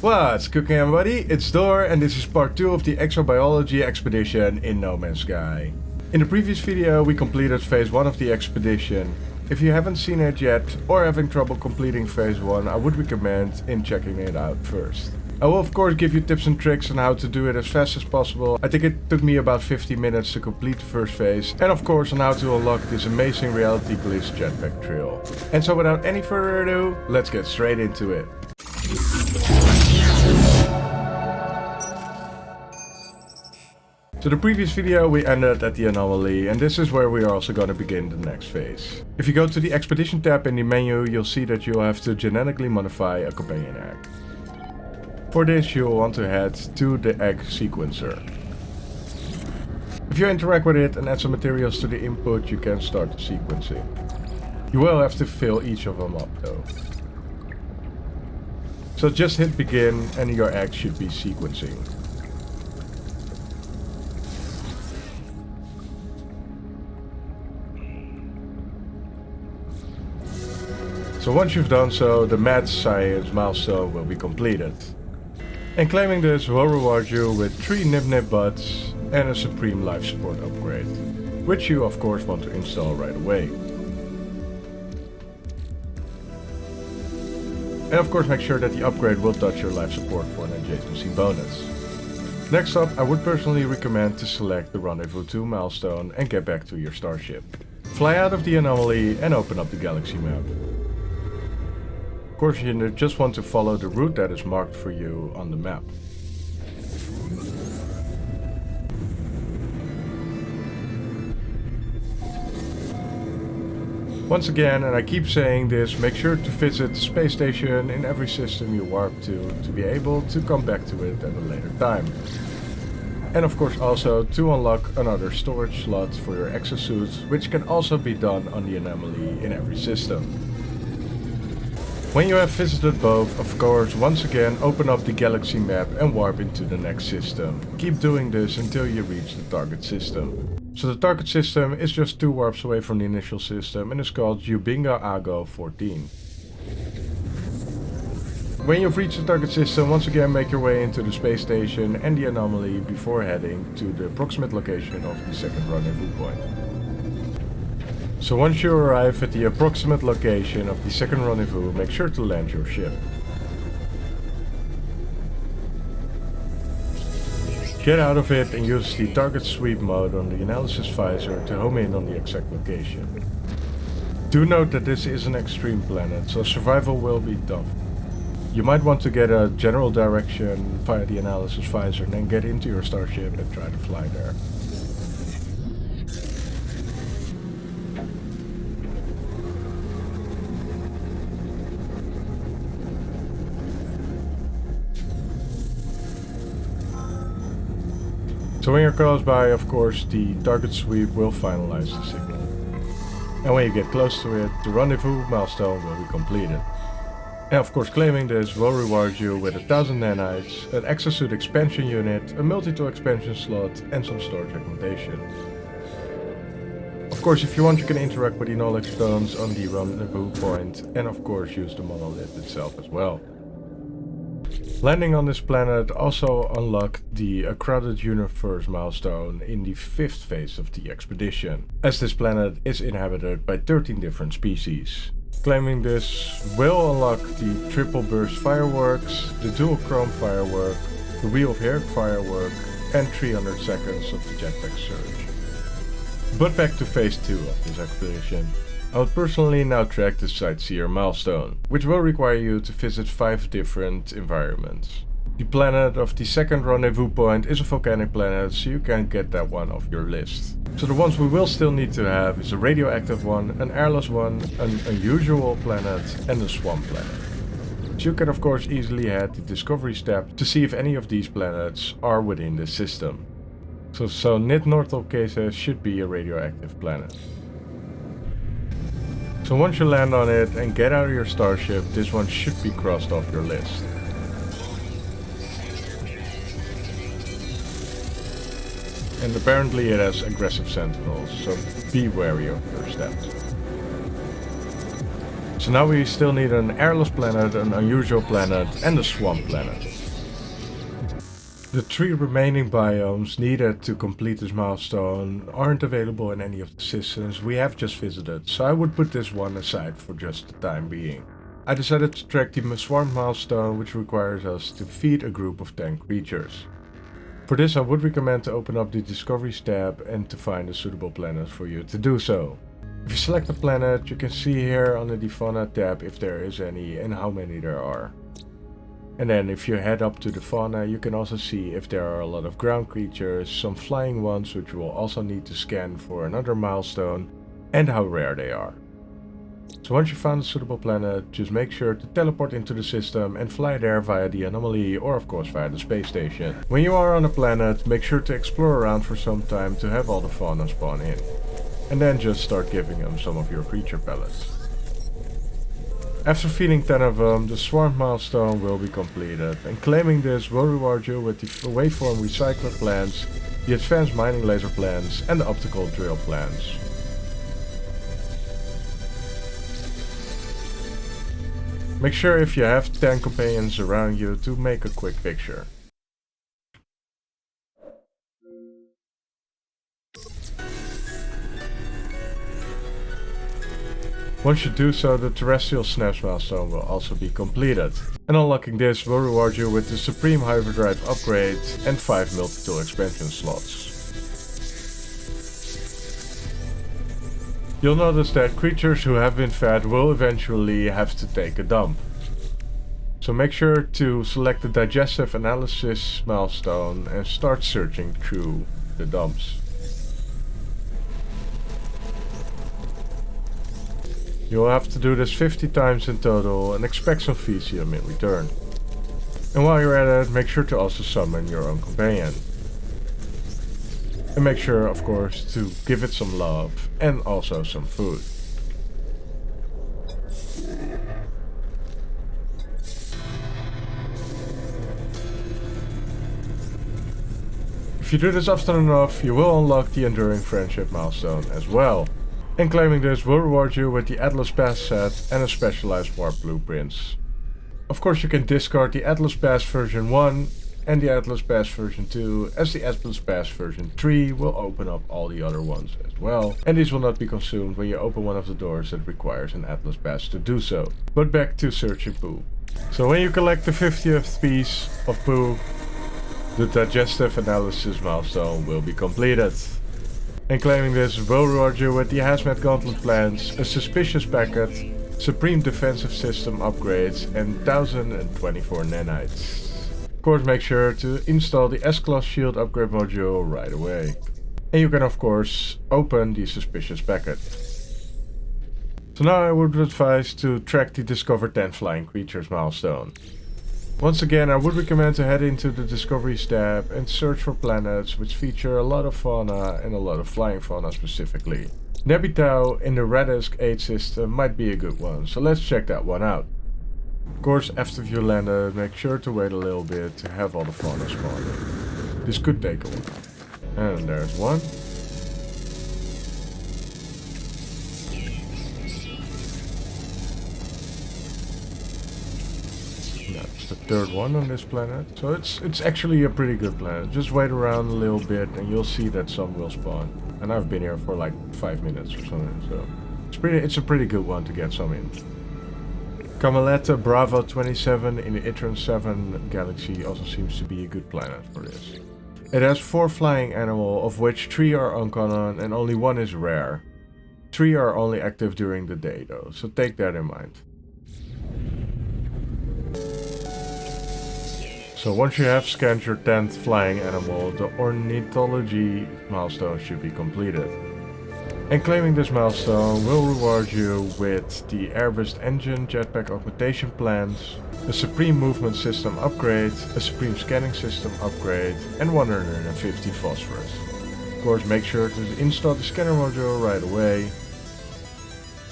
What's cooking, everybody? It's Door, and this is part 2 of the Exobiology Expedition in No Man's Sky. In the previous video we completed phase 1 of the expedition. If you haven't seen it yet or having trouble completing phase 1, I would recommend in checking it out first. I will of course give you tips and tricks on how to do it as fast as possible. I think it took me about 50 minutes to complete the first phase, and of course on how to unlock this amazing reality glitch jetpack trail. And so without any further ado, let's get straight into it. So the previous video we ended at the anomaly, and this is where we are also going to begin the next phase. If you go to the expedition tab in the menu, you'll see that you'll have to genetically modify a companion egg. For this you'll want to head to the egg sequencer. If you interact with it and add some materials to the input, you can start the sequencing. You will have to fill each of them up though. So just hit begin and your egg should be sequencing. So once you've done so, the Mad Science Milestone will be completed. And claiming this will reward you with 3 Nip Nip Buds and a Supreme Life Support upgrade, which you of course want to install right away. And of course make sure that the upgrade will touch your life support for an adjacency bonus. Next up, I would personally recommend to select the Rendezvous 2 milestone and get back to your starship. Fly out of the anomaly and open up the galaxy map. Of course you just want to follow the route that is marked for you on the map. Once again, and I keep saying this, make sure to visit the space station in every system you warp to be able to come back to it at a later time. And of course also to unlock another storage slot for your exosuits, which can also be done on the anomaly in every system. When you have visited both, of course, once again open up the galaxy map and warp into the next system. Keep doing this until you reach the target system. So the target system is just 2 warps away from the initial system and is called Ubinga Ago 14. When you've reached the target system, once again make your way into the space station and the anomaly before heading to the approximate location of the second rendezvous point. So once you arrive at the approximate location of the second rendezvous, make sure to land your ship. Get out of it and use the target sweep mode on the analysis visor to home in on the exact location. Do note that this is an extreme planet, so survival will be tough. You might want to get a general direction via the analysis visor and then get into your starship and try to fly there. So when you're close by, of course, the target sweep will finalize the signal. And when you get close to it, the rendezvous milestone will be completed. And of course claiming this will reward you with 1000 nanites, an exosuit expansion unit, a multi-tool expansion slot and some storage augmentation. Of course if you want you can interact with the knowledge stones on the rendezvous point and of course use the monolith itself as well. Landing on this planet also unlocked the A Crowded Universe milestone in the 5th phase of the expedition, as this planet is inhabited by 13 different species. Claiming this will unlock the triple burst fireworks, the dual chrome firework, the wheel of hair firework, and 300 seconds of the jetpack surge. But back to phase 2 of this expedition. I would personally now track the Sightseer Milestone, which will require you to visit 5 different environments. The planet of the second rendezvous point is a volcanic planet, so you can get that one off your list. So the ones we will still need to have is a radioactive one, an airless one, an unusual planet and a swamp planet. So you can of course easily head the Discovery step to see if any of these planets are within this system. So Nit Northal Cases should be a radioactive planet. So once you land on it and get out of your starship, this one should be crossed off your list. And apparently it has aggressive sentinels, so be wary of your steps. So now we still need an airless planet, an unusual planet, and a swamp planet. The 3 remaining biomes needed to complete this milestone aren't available in any of the systems we have just visited, so I would put this one aside for just the time being. I decided to track the Swarm Milestone, which requires us to feed a group of 10 creatures. For this I would recommend to open up the Discoveries tab and to find a suitable planet for you to do so. If you select a planet, you can see here on the Fauna tab if there is any and how many there are. And then if you head up to the fauna, you can also see if there are a lot of ground creatures, some flying ones which you will also need to scan for another milestone, and how rare they are. So once you found a suitable planet, just make sure to teleport into the system and fly there via the anomaly or of course via the space station. When you are on a planet, make sure to explore around for some time to have all the fauna spawn in. And then just start giving them some of your creature pellets. After feeding 10 of them, the Swarm Milestone will be completed, and claiming this will reward you with the waveform recycler plants, the advanced mining laser plants, and the optical drill plants. Make sure if you have 10 companions around you to make a quick picture. Once you do so, the Terrestrial Snaps milestone will also be completed. And unlocking this will reward you with the Supreme Hyperdrive upgrade and 5 multi-tool expansion slots. You'll notice that creatures who have been fed will eventually have to take a dump. So make sure to select the Digestive Analysis milestone and start searching through the dumps. You'll have to do this 50 times in total and expect some Vesium in return. And while you're at it, make sure to also summon your own companion. And make sure, of course, to give it some love and also some food. If you do this often enough, you will unlock the Enduring Friendship milestone as well. And claiming this will reward you with the Atlas Pass set and a specialized warp blueprints. Of course you can discard the Atlas Pass version 1 and the Atlas Pass version 2, as the Atlas Pass version 3 will open up all the other ones as well, and these will not be consumed when you open one of the doors that requires an Atlas Pass to do so. But back to searching poo. So when you collect the 50th piece of poo, the Digestive Analysis milestone will be completed. And claiming this will reward you with the Hazmat Gauntlet plans, a Suspicious Packet, Supreme Defensive System upgrades, and 1024 nanites. Of course, make sure to install the S-Class Shield upgrade module right away. And you can of course open the Suspicious Packet. So now I would advise to track the Discover 10 Flying Creatures milestone. Once again, I would recommend to head into the Discoveries tab and search for planets which feature a lot of fauna and a lot of flying fauna specifically. Nebitau in the Radisk 8 system might be a good one, so let's check that one out. Of course, after you landed, make sure to wait a little bit to have all the fauna spawn in. This could take a while. And there's one. That's the third one on this planet. So it's actually a pretty good planet. Just wait around a little bit and you'll see that some will spawn. And I've been here for like 5 minutes or something, so it's a pretty good one to get some in. Cameletta Bravo 27 in the Itron 7 galaxy also seems to be a good planet for this. It has 4 flying animals, of which 3 are uncommon and only 1 is rare. 3 are only active during the day though, so take that in mind. So once you have scanned your 10th flying animal, the Ornithology milestone should be completed. And claiming this milestone will reward you with the Airbus engine jetpack augmentation plans, a Supreme Movement System upgrade, a Supreme Scanning System upgrade, and 150 phosphorus. Of course, make sure to install the scanner module right away.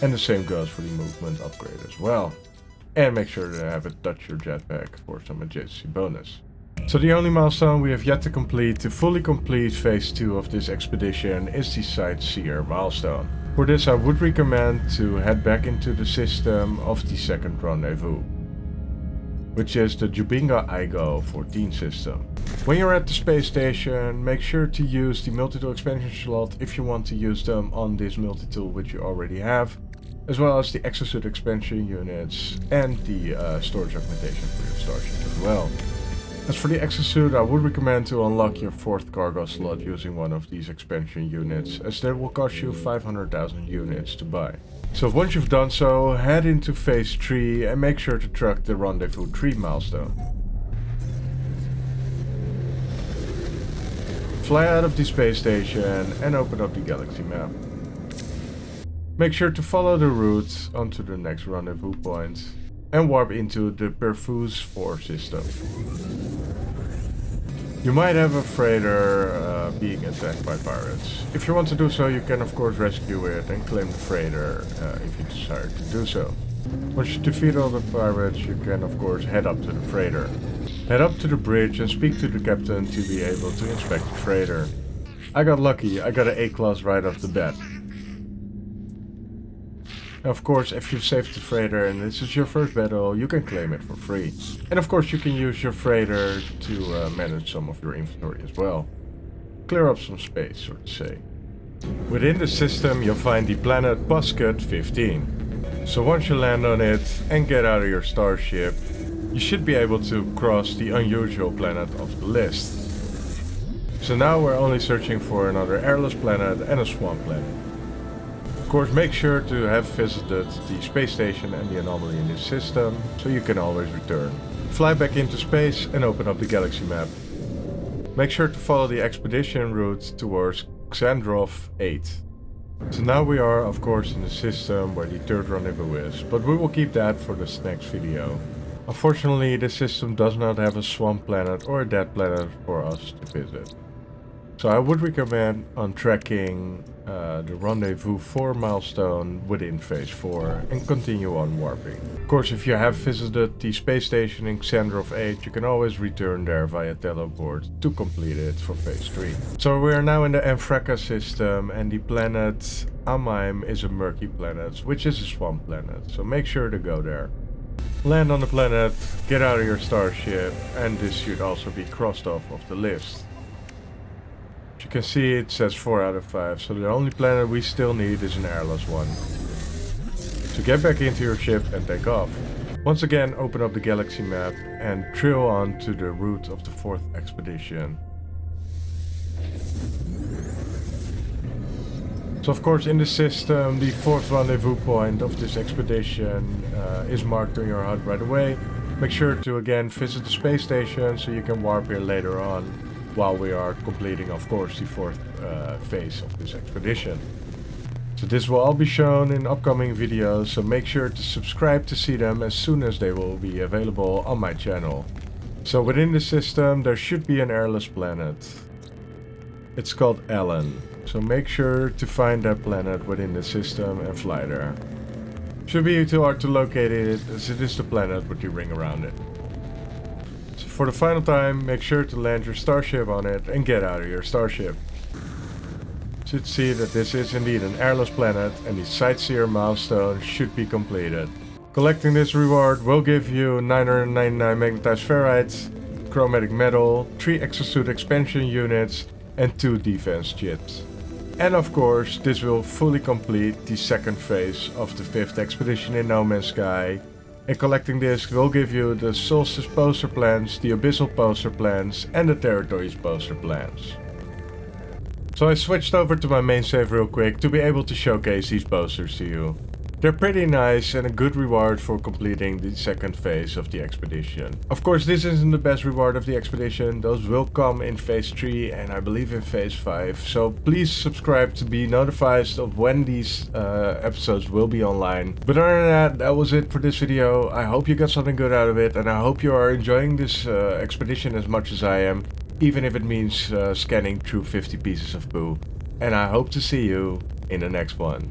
And the same goes for the movement upgrade as well. And make sure to have it touch your jetpack for some adjacency bonus. So the only milestone we have yet to fully complete phase 2 of this expedition is the Sightseer Milestone. For this I would recommend to head back into the system of the second rendezvous, which is the Jubinga Igo 14 system. When you're at the space station, make sure to use the multi-tool expansion slot if you want to use them on this multi-tool which you already have, as well as the exosuit expansion units and the storage augmentation for your starship as well. As for the exosuit, I would recommend to unlock your 4th cargo slot using one of these expansion units, as they will cost you 500,000 units to buy. So once you've done so, head into phase 3 and make sure to track the Rendezvous 3 milestone. Fly out of the space station and open up the galaxy map. Make sure to follow the route onto the next rendezvous point and warp into the Perfuse 4 system. You might have a freighter being attacked by pirates. If you want to do so, you can of course rescue it and claim the freighter if you desire to do so. Once you defeat all the pirates, you can of course head up to the freighter. Head up to the bridge and speak to the captain to be able to inspect the freighter. I got lucky, I got an A-class right off the bat. Of course, if you've saved the freighter and this is your first battle, you can claim it for free. And of course you can use your freighter to manage some of your inventory as well. Clear up some space, so to say. Within the system you'll find the planet Buscut 15. So once you land on it and get out of your starship, you should be able to cross the unusual planet of the list. So now we're only searching for another airless planet and a swamp planet. Of course, make sure to have visited the space station and the anomaly in this system, so you can always return. Fly back into space and open up the galaxy map. Make sure to follow the expedition route towards Xandrov 8. So now we are of course in the system where the third rendezvous is, but we will keep that for this next video. Unfortunately, this system does not have a swamp planet or a dead planet for us to visit. So I would recommend on tracking the Rendezvous 4 milestone within phase 4 and continue on warping. Of course, if you have visited the space station in Xandrov 8, you can always return there via teleport to complete it for phase 3. So we are now in the Amphraca system and the planet Amaim is a murky planet, which is a swamp planet, so make sure to go there. Land on the planet, get out of your starship, and this should also be crossed off of the list. As you can see, it says 4 out of 5, so the only planet we still need is an airless one. So get back into your ship and take off. Once again, open up the galaxy map and trail on to the route of the 4th expedition. So of course in the system, the 4th rendezvous point of this expedition is marked on your HUD right away. Make sure to again visit the space station so you can warp here later on, while we are completing of course the 4th phase of this expedition. So this will all be shown in upcoming videos, so make sure to subscribe to see them as soon as they will be available on my channel. So within the system there should be an airless planet. It's called Ellen, so make sure to find that planet within the system and fly there. Should be too hard to locate it as it is the planet with the ring around it. For the final time, make sure to land your starship on it and get out of your starship. You should see that this is indeed an airless planet and the Sightseer Milestone should be completed. Collecting this reward will give you 999 magnetized ferrites, chromatic metal, 3 exosuit expansion units and 2 defense chips. And of course, this will fully complete the 2nd phase of the 5th expedition in No Man's Sky. And collecting this will give you the Solstice poster plans, the Abyssal poster plans and the Territories poster plans. So I switched over to my main save real quick to be able to showcase these posters to you. They're pretty nice and a good reward for completing the 2nd phase of the expedition. Of course this isn't the best reward of the expedition, those will come in phase 3 and I believe in phase 5. So please subscribe to be notified of when these episodes will be online. But other than that, that was it for this video. I hope you got something good out of it and I hope you are enjoying this expedition as much as I am. Even if it means scanning through 50 pieces of poo. And I hope to see you in the next one.